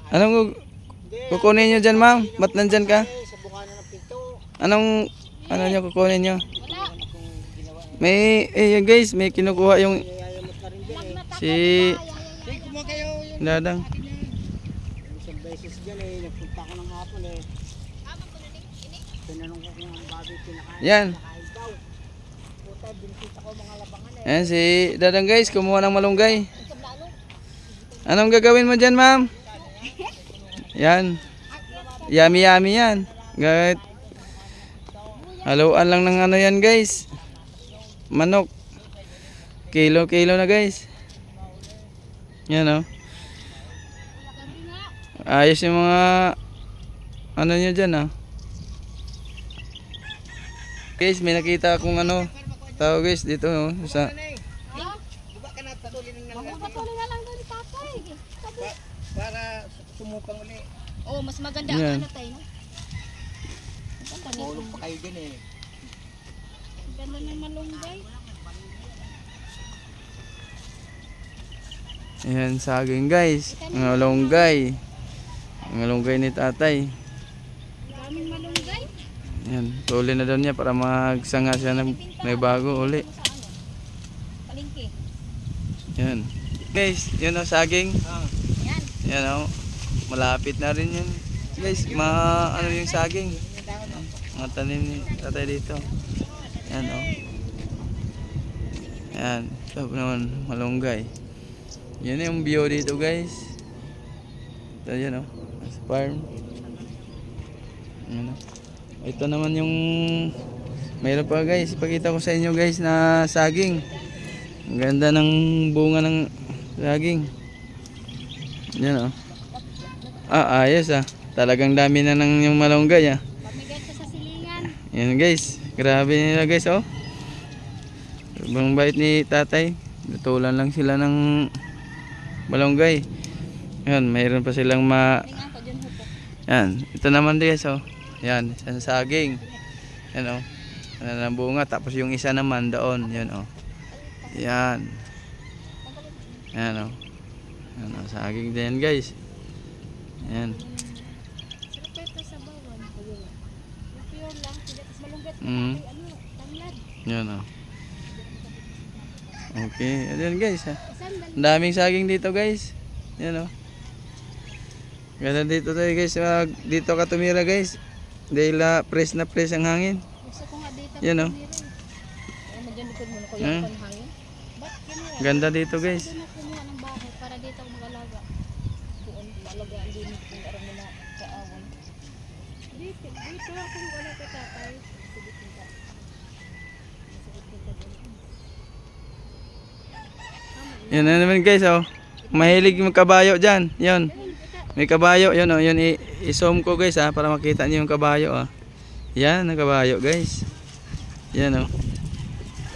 Anong kukunin nyo dyan, ma'am? Ba't nandyan ka? Sa bungana ng pinto. Anong, ano nyo kukunin nyo? May, guys, may kinukuha yung Yayamot na rin dyan eh. si Hey, kumuha kayo yun. Dadang. Isang beses dyan eh. Nagpunta ko ng hapon eh. Tinanong ko kung ang baboy pinakain. Yan. Pinakain daw. Puta, binisita ko mga labangan eh. Ayan si Dadang, guys, kumuha ng malunggay. Anong gagawin mo dyan, ma'am? Yan. Yummy yummy yan. Gagawin. Haluan lang ng ano yan, guys. Manok. Kilo-kilo na, guys. Yan, oh. Ayos yung mga ano nyo dyan, oh. Guys, may nakita akong ano tao, guys, dito, oh. Sa Diba ka napatuloy ng Magpapatuloy na lang doon tatay. para sumupang uli. Oh, mas maganda Yan. ang ano tayo, no? Maganda nito. Tulong pa kayo din eh. Ganda ng malunggay. ayan, saging, guys. Mga malunggay. Mga malunggay ni tatay. Daming malunggay. Ayan, tuloy na daw niya para magsanga siya ng may bago uli. Sa ano? Palengke. Yan. Guys, yun o, saging. Yan. Yan o, malapit na rin yun. Guys, ano yung saging. Mga tanim ni tatay dito. Yan o. Yan, ito naman, malunggay. Yan yung view dito, guys. Ito yan o, sa farm. Yan o. Ito naman yung mayroon pa, guys. Ipakita ko sa inyo, guys, na saging. Ang ganda ng bunga ng saging. Yan, oh. Ayos, ah. Talagang dami na ng yung malunggay, ah. Pamigay ko sa silingan. Yan, guys. Grabe nila, guys, oh. Sobrang bait ni tatay. Lutulan lang sila ng malunggay. Yan, mayroon pa silang Tingnan ko dyan hupok. yan. Ito naman, guys, oh. Yan, isang saging. Yan, oh. Ano na bunga. Tapos yung isa naman doon. Yan, oh. Yan. Yan, oh. Yan, oh. Saging din, guys. Yan. Sarap ito sa bawang. Pure lang. Tapos malunggay. Mm. Ano? Tanglad. Yan, oh. Okay. Ayan, guys, ha. Sandal. Ang daming saging dito, guys. Yan, oh. Ganda dito tayo, guys. Dito ka tumira, guys. Dahil press na press ang hangin. Gusto ko nga dito. Yan, oh. Ay, medyan likod mo na kuya Hmm. ko ng hangin. Ba't kinuha? Ganda dito, guys. Doon na kumuha ng bahay para dito ako mag-alaga. Doon, alagaan din kung aram mo na kaawan. Dito ako mag-alaga tatay. Sige, kita. Sige, kita doon. Yan na naman, guys, oh. Mahilig magkabayo dyan. Yan. May kabayo. Yan, oh. Yan, i-zoom ko, guys, ha. Para makita niyo yung kabayo, ah. Yan, ang kabayo, guys. Yan, oh.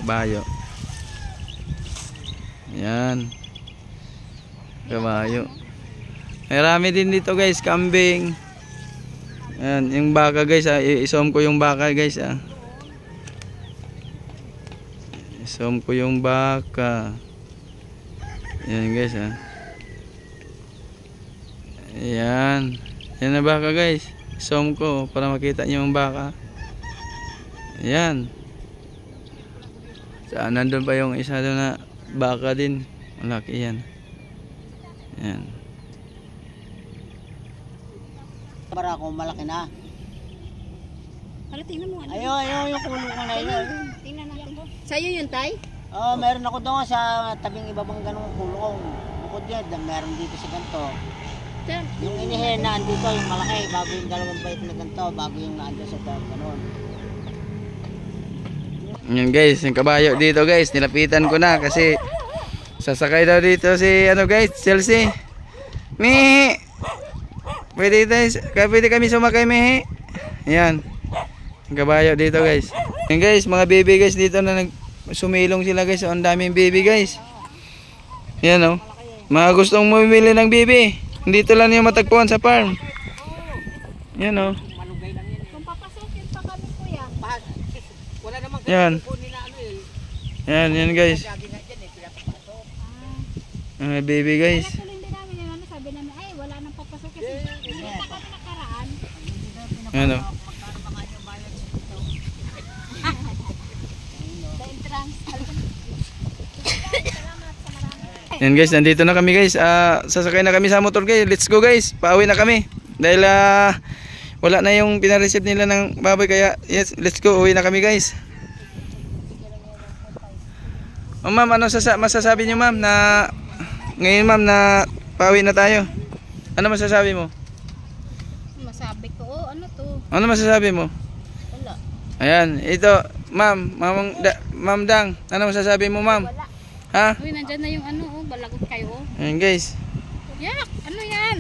Kabayo. Yan. Kabayo. Marami din dito, guys. Kambing. Yan, yung baka, guys, ha. I-zoom ko yung baka, guys, ha. I-zoom ko yung baka. Yan, guys, ha. Yan. Yan na baka, guys. Zoom ko para makita niyo yung baka. Yan. Saan nandun pa yung isa doon na baka din. Malaki yan. Yan. Para ako malaki na. Para tingnan mo. Ano? Ayaw yung kulong ko na yun. Tingnan natin po. Sa'yo yun, tay? Oo, meron ako doon sa tabing ibabang ganong kulong. Bukod yan, meron dito sa ganito. Yung inihin na andito, yung malaki, bago yung dalawang bait na ganito, bago yung naandun sa ganon. Yan, guys, yung kabayo dito, guys. Nilapitan ko na kasi sasakay daw dito si ano, guys, Chelsea. Mihi. Pwede kami sumakay, Mihi. Yan. Yung kabayo dito, guys. Yan, guys, mga baby, guys, dito na sumilong sila, guys. Ang daming baby, guys. Yan, oh. Mga gustong mamili ng baby, dito lang yung matagpuan sa farm. Yan, oh. Malugay lang yan. Kung papasukin pa kami, kuya. Wala namang Yan. kunin na ano eh. Yan, guys. Lagi nga dyan eh, pinapapasok. Mga baby, guys. Kaya tuloy din namin yung ano, sabi namin, ay, wala wala nang papasok kasi nakita kami nakaraan. Ano? Magkano ba kayo bayad dito? Sa entrance. Salamat sa marami. Yan guys, nandito na kami guys. Sasakay na kami sa motor guys. Let's go guys. Pauwi na kami. Dahil wala na yung pinareceive nila ng baboy kaya yes, let's go. Uwi na kami guys. Oh, ma'am, ano masasabi niyo ma'am na ngayon ma'am na pauwi na tayo? Ano masasabi mo? Masabi ko, oh, ano to? Ano masasabi mo? Wala. Ayan, ito ma'am, ma'am Dang. Ano masasabi mo ma'am? Wala. Ha? Uy, nandyan na yung ano, oh, balagot kayo. Oh. Ayan guys. Yak, ano yan?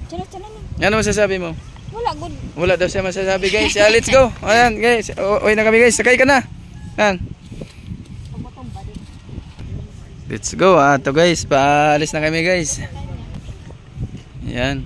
Tiyan na. Ano masasabi mo? Wala, good. Wala daw siya masasabi guys. Let's go. Ayan guys. Uwi na kami guys. Sakay ka na. Ayan. Let's go. Ito guys. Paalis na kami guys. Ayan.